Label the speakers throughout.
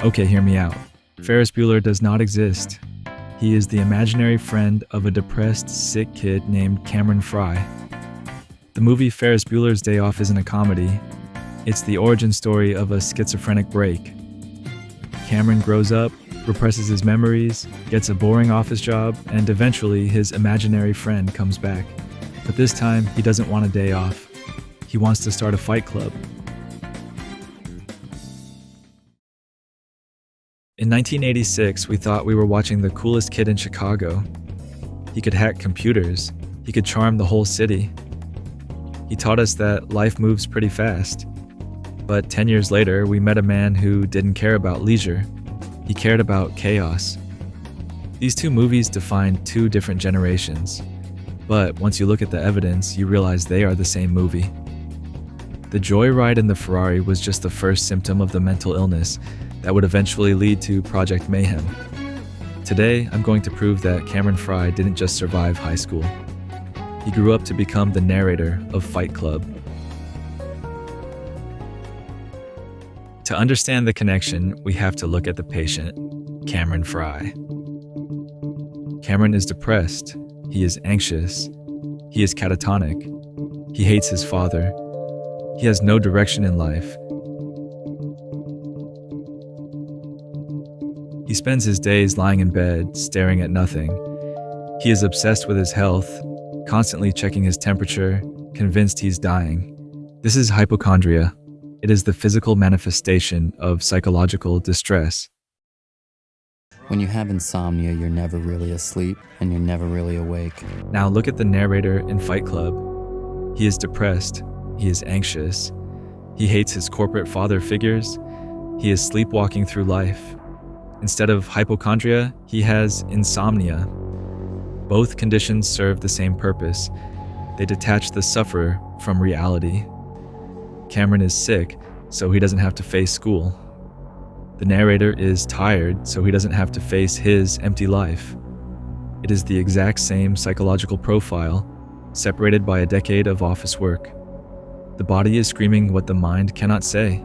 Speaker 1: Okay, hear me out. Ferris Bueller does not exist. He is the imaginary friend of a depressed, sick kid named Cameron Frye. The movie Ferris Bueller's Day Off isn't a comedy. It's the origin story of a schizophrenic break. Cameron grows up, represses his memories, gets a boring office job, and eventually his imaginary friend comes back. But this time, he doesn't want a day off. He wants to start a fight club. In 1986, we thought we were watching the coolest kid in Chicago. He could hack computers. He could charm the whole city. He taught us that life moves pretty fast. But 10 years later, we met a man who didn't care about leisure. He cared about chaos. These two movies defined two different generations. But once you look at the evidence, you realize they are the same movie. The joyride in the Ferrari was just the first symptom of the mental illness that would eventually lead to Project Mayhem. Today, I'm going to prove that Cameron Frye didn't just survive high school. He grew up to become the narrator of Fight Club. To understand the connection, we have to look at the patient, Cameron Frye. Cameron is depressed. He is anxious. He is catatonic. He hates his father. He has no direction in life. He spends his days lying in bed, staring at nothing. He is obsessed with his health, constantly checking his temperature, convinced he's dying. This is hypochondria. It is the physical manifestation of psychological distress.
Speaker 2: When you have insomnia, you're never really asleep and you're never really awake.
Speaker 1: Now look at the narrator in Fight Club. He is depressed. He is anxious. He hates his corporate father figures. He is sleepwalking through life. Instead of hypochondria, he has insomnia. Both conditions serve the same purpose. They detach the sufferer from reality. Cameron is sick, so he doesn't have to face school. The narrator is tired, so he doesn't have to face his empty life. It is the exact same psychological profile, separated by a decade of office work. The body is screaming what the mind cannot say.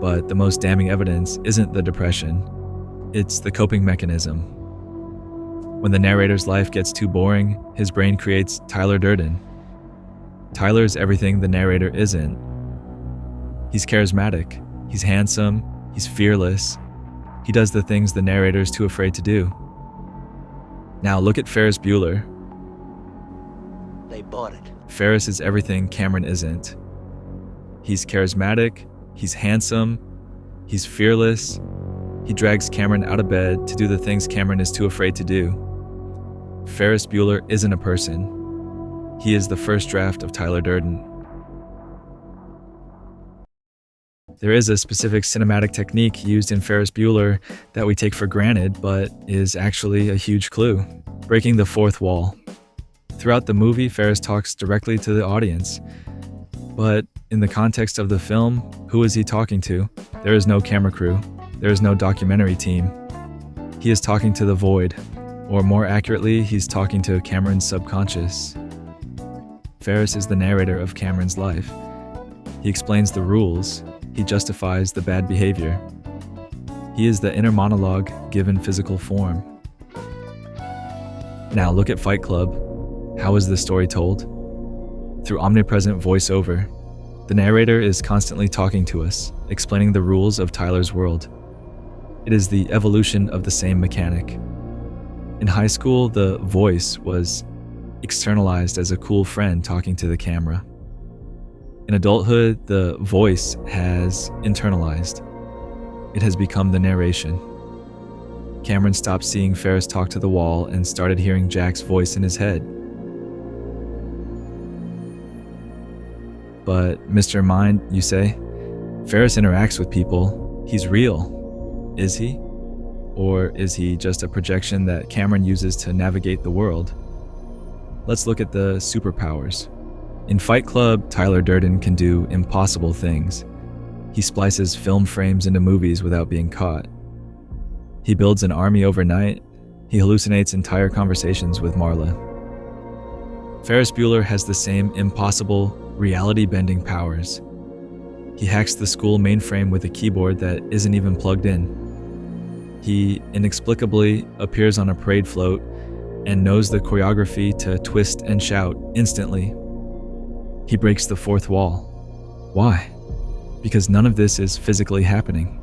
Speaker 1: But the most damning evidence isn't the depression. It's the coping mechanism. When the narrator's life gets too boring, his brain creates Tyler Durden. Tyler is everything the narrator isn't. He's charismatic, he's handsome, he's fearless. He does the things the narrator is too afraid to do. Now look at Ferris Bueller.
Speaker 3: They bought it.
Speaker 1: Ferris is everything Cameron isn't. He's charismatic, he's handsome, he's fearless. He drags Cameron out of bed to do the things Cameron is too afraid to do. Ferris Bueller isn't a person. He is the first draft of Tyler Durden. There is a specific cinematic technique used in Ferris Bueller that we take for granted, but is actually a huge clue: breaking the fourth wall. Throughout the movie, Ferris talks directly to the audience. But in the context of the film, who is he talking to? There is no camera crew. There is no documentary team. He is talking to the void, or more accurately, he's talking to Cameron's subconscious. Ferris is the narrator of Cameron's life. He explains the rules. He justifies the bad behavior. He is the inner monologue given physical form. Now look at Fight Club. How is this story told? Through omnipresent voiceover. The narrator is constantly talking to us, explaining the rules of Tyler's world. It is the evolution of the same mechanic. In high school, the voice was externalized as a cool friend talking to the camera. In adulthood, the voice has internalized. It has become the narration. Cameron stopped seeing Ferris talk to the wall and started hearing Jack's voice in his head. But, Mr. Mind, you say? Ferris interacts with people. He's real. Is he? Or is he just a projection that Cameron uses to navigate the world? Let's look at the superpowers. In Fight Club, Tyler Durden can do impossible things. He splices film frames into movies without being caught. He builds an army overnight. He hallucinates entire conversations with Marla. Ferris Bueller has the same impossible, reality-bending powers. He hacks the school mainframe with a keyboard that isn't even plugged in. He inexplicably appears on a parade float and knows the choreography to twist and shout instantly. He breaks the fourth wall. Why? Because none of this is physically happening.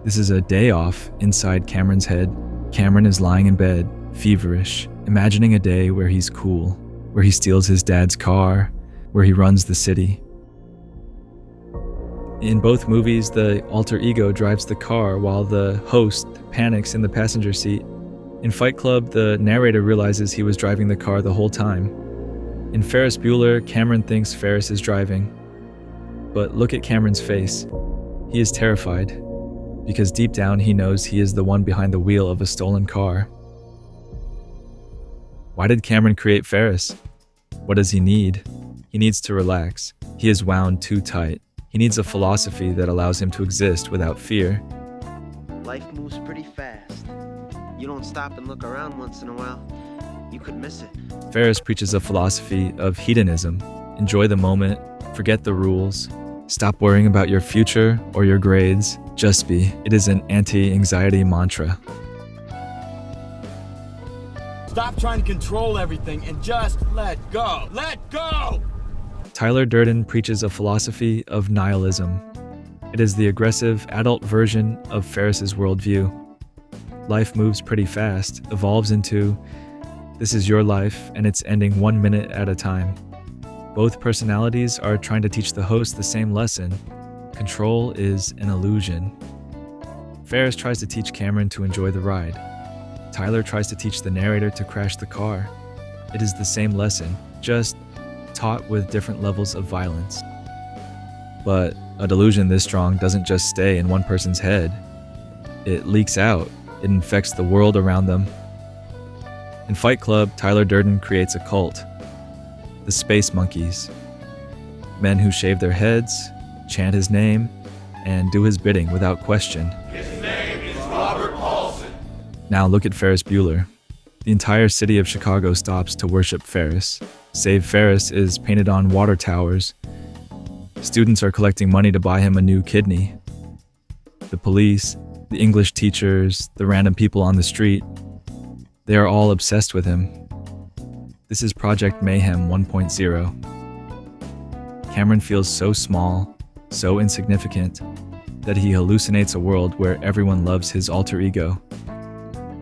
Speaker 1: This is a day off inside Cameron's head. Cameron is lying in bed, feverish, imagining a day where he's cool, where he steals his dad's car, where he runs the city. In both movies, the alter ego drives the car while the host panics in the passenger seat. In Fight Club, the narrator realizes he was driving the car the whole time. In Ferris Bueller, Cameron thinks Ferris is driving. But look at Cameron's face. He is terrified, because deep down he knows he is the one behind the wheel of a stolen car. Why did Cameron create Ferris? What does he need? He needs to relax. He is wound too tight. He needs a philosophy that allows him to exist without fear.
Speaker 4: Life moves pretty fast. You don't stop and look around once in a while, you could miss it.
Speaker 1: Ferris preaches a philosophy of hedonism. Enjoy the moment, forget the rules, stop worrying about your future or your grades, just be. It is an anti-anxiety mantra.
Speaker 5: Stop trying to control everything and just let go. Let go!
Speaker 1: Tyler Durden preaches a philosophy of nihilism. It is the aggressive adult version of Ferris's worldview. Life moves pretty fast, evolves into, this is your life and it's ending 1 minute at a time. Both personalities are trying to teach the host the same lesson. Control is an illusion. Ferris tries to teach Cameron to enjoy the ride. Tyler tries to teach the narrator to crash the car. It is the same lesson, just taught with different levels of violence. But a delusion this strong doesn't just stay in one person's head. It leaks out. It infects the world around them. In Fight Club, Tyler Durden creates a cult. The Space Monkeys. Men who shave their heads, chant his name, and do his bidding without question.
Speaker 6: His name is Robert Paulson.
Speaker 1: Now look at Ferris Bueller. The entire city of Chicago stops to worship Ferris. Save Ferris is painted on water towers. Students are collecting money to buy him a new kidney. The police, the English teachers, the random people on the street, they are all obsessed with him. This is Project Mayhem 1.0. Cameron feels so small, so insignificant, that he hallucinates a world where everyone loves his alter ego.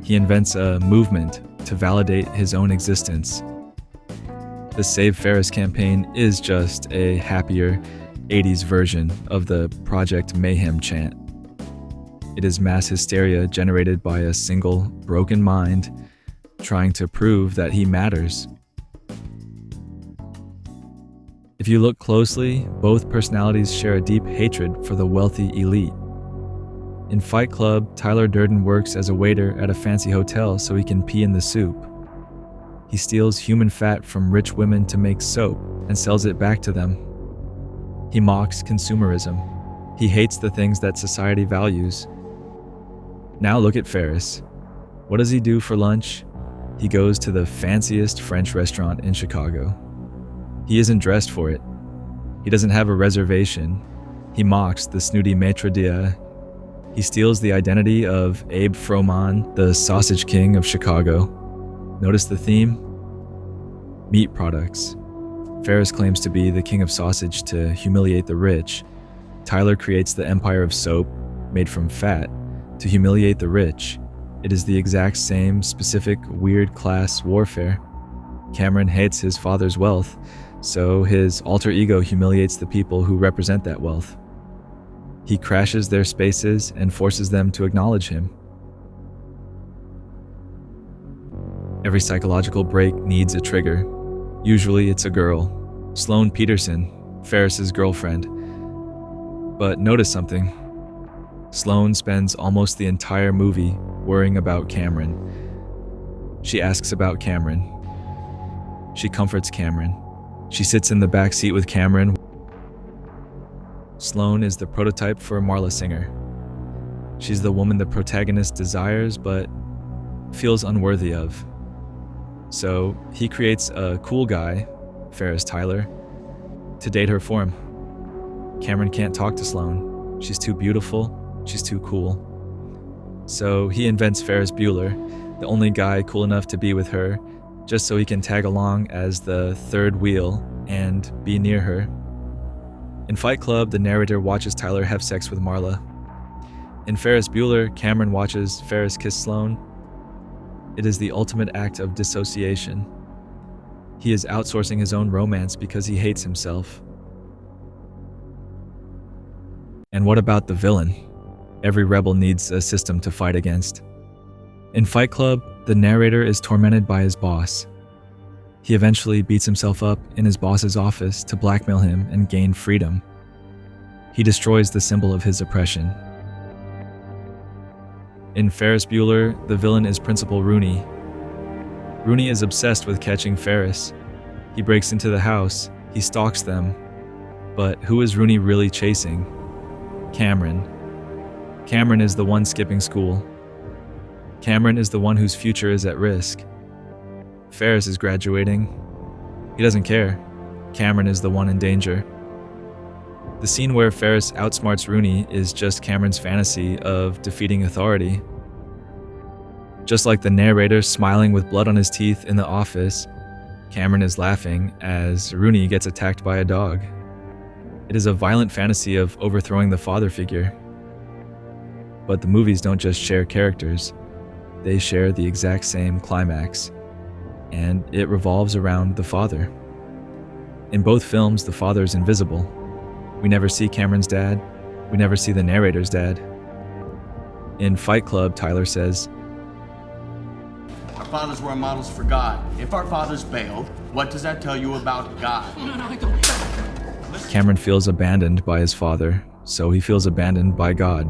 Speaker 1: He invents a movement to validate his own existence. The Save Ferris campaign is just a happier 80s version of the Project Mayhem chant. It is mass hysteria generated by a single broken mind trying to prove that he matters. If you look closely, both personalities share a deep hatred for the wealthy elite. In Fight Club, Tyler Durden works as a waiter at a fancy hotel so he can pee in the soup. He steals human fat from rich women to make soap and sells it back to them. He mocks consumerism. He hates the things that society values. Now look at Ferris. What does he do for lunch? He goes to the fanciest French restaurant in Chicago. He isn't dressed for it. He doesn't have a reservation. He mocks the snooty maître d'. He steals the identity of Abe Froman, the sausage king of Chicago. Notice the theme? Meat products. Ferris claims to be the king of sausage to humiliate the rich. Tyler creates the empire of soap, made from fat, to humiliate the rich. It is the exact same specific weird class warfare. Cameron hates his father's wealth, so his alter ego humiliates the people who represent that wealth. He crashes their spaces and forces them to acknowledge him. Every psychological break needs a trigger. Usually it's a girl. Sloane Peterson, Ferris's girlfriend. But notice something. Sloane spends almost the entire movie worrying about Cameron. She asks about Cameron. She comforts Cameron. She sits in the back seat with Cameron. Sloane is the prototype for Marla Singer. She's the woman the protagonist desires but feels unworthy of. So he creates a cool guy, Ferris Tyler, to date her for him. Cameron can't talk to Sloane. She's too beautiful, she's too cool. So he invents Ferris Bueller, the only guy cool enough to be with her, just so he can tag along as the third wheel and be near her. In Fight Club, the narrator watches Tyler have sex with Marla. In Ferris Bueller, Cameron watches Ferris kiss Sloane. It is the ultimate act of dissociation. He is outsourcing his own romance because he hates himself. And what about the villain? Every rebel needs a system to fight against. In Fight Club, the narrator is tormented by his boss. He eventually beats himself up in his boss's office to blackmail him and gain freedom. He destroys the symbol of his oppression. In Ferris Bueller, the villain is Principal Rooney. Rooney is obsessed with catching Ferris. He breaks into the house, he stalks them. But who is Rooney really chasing? Cameron. Cameron is the one skipping school. Cameron is the one whose future is at risk. Ferris is graduating. He doesn't care. Cameron is the one in danger. The scene where Ferris outsmarts Rooney is just Cameron's fantasy of defeating authority. Just like the narrator smiling with blood on his teeth in the office, Cameron is laughing as Rooney gets attacked by a dog. It is a violent fantasy of overthrowing the father figure. But the movies don't just share characters, they share the exact same climax, and it revolves around the father. In both films, the father is invisible. We never see Cameron's dad. We never see the narrator's dad. In Fight Club, Tyler says,
Speaker 5: Our fathers were models for God. If our fathers bailed, what does that tell you about God?
Speaker 1: Cameron feels abandoned by his father, so he feels abandoned by God.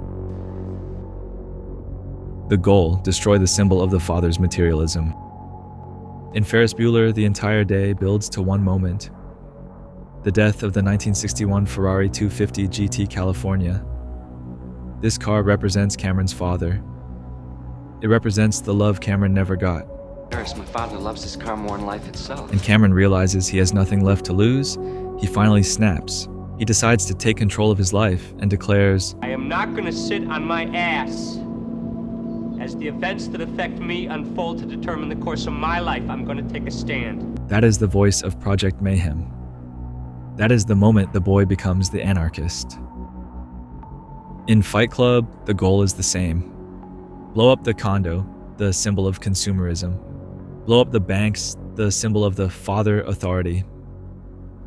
Speaker 1: The goal, destroy the symbol of the father's materialism. In Ferris Bueller, the entire day builds to one moment. The death of the 1961 Ferrari 250 GT California. This car represents Cameron's father. It represents the love Cameron never got.
Speaker 7: Ferris, my father loves this car more than life itself.
Speaker 1: And Cameron realizes he has nothing left to lose. He finally snaps. He decides to take control of his life and declares,
Speaker 8: I am not going to sit on my ass. As the events that affect me unfold to determine the course of my life, I'm going to take a stand.
Speaker 1: That is the voice of Project Mayhem. That is the moment the boy becomes the anarchist. In Fight Club, the goal is the same. Blow up the condo, the symbol of consumerism. Blow up the banks, the symbol of the father authority.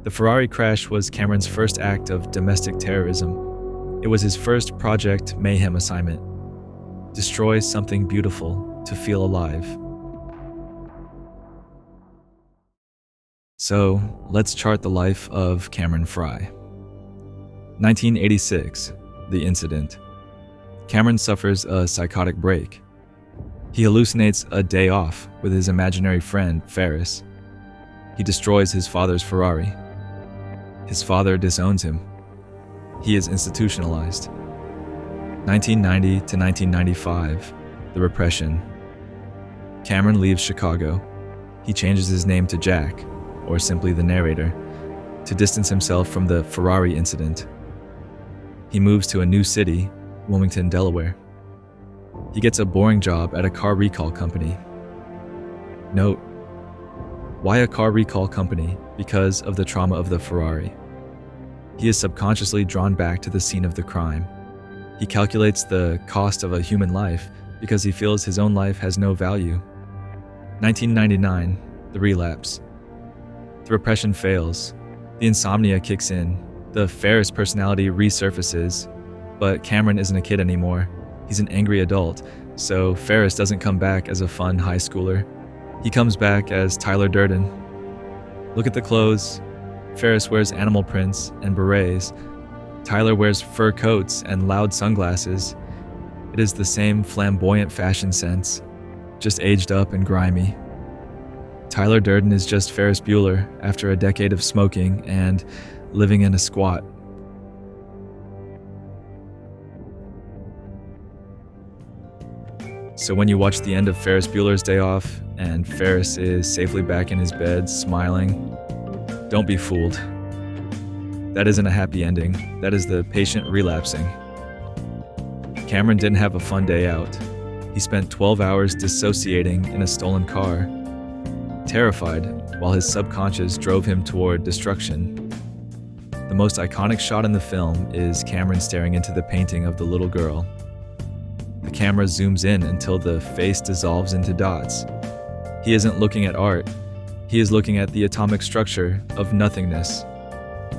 Speaker 1: The Ferrari crash was Cameron's first act of domestic terrorism. It was his first Project Mayhem assignment. Destroy something beautiful to feel alive. So, let's chart the life of Cameron Frye. 1986, the incident. Cameron suffers a psychotic break. He hallucinates a day off with his imaginary friend, Ferris. He destroys his father's Ferrari. His father disowns him. He is institutionalized. 1990 to 1995, the repression. Cameron leaves Chicago. He changes his name to Jack, or simply the narrator, to distance himself from the Ferrari incident. He moves to a new city, Wilmington, Delaware. He gets a boring job at a car recall company. Note, why a car recall company? Because of the trauma of the Ferrari. He is subconsciously drawn back to the scene of the crime. He calculates the cost of a human life because he feels his own life has no value. 1999, the relapse. The repression fails. The insomnia kicks in. The Ferris personality resurfaces. But Cameron isn't a kid anymore. He's an angry adult, so Ferris doesn't come back as a fun high schooler. He comes back as Tyler Durden. Look at the clothes. Ferris wears animal prints and berets. Tyler wears fur coats and loud sunglasses. It is the same flamboyant fashion sense, just aged up and grimy. Tyler Durden is just Ferris Bueller after a decade of smoking and living in a squat. So when you watch the end of Ferris Bueller's Day Off and Ferris is safely back in his bed smiling, don't be fooled. That isn't a happy ending. That is the patient relapsing. Cameron didn't have a fun day out. He spent 12 hours dissociating in a stolen car, terrified, while his subconscious drove him toward destruction. The most iconic shot in the film is Cameron staring into the painting of the little girl. The camera zooms in until the face dissolves into dots. He isn't looking at art. He is looking at the atomic structure of nothingness.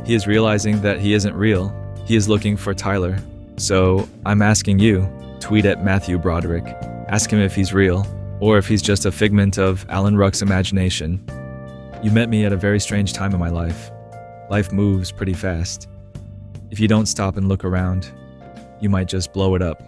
Speaker 1: He is realizing that he isn't real. He is looking for Tyler. So I'm asking you, tweet at Matthew Broderick. Ask him if he's real, or if he's just a figment of Alan Ruck's imagination. You met me at a very strange time in my life. Life moves pretty fast. If you don't stop and look around, you might just blow it up.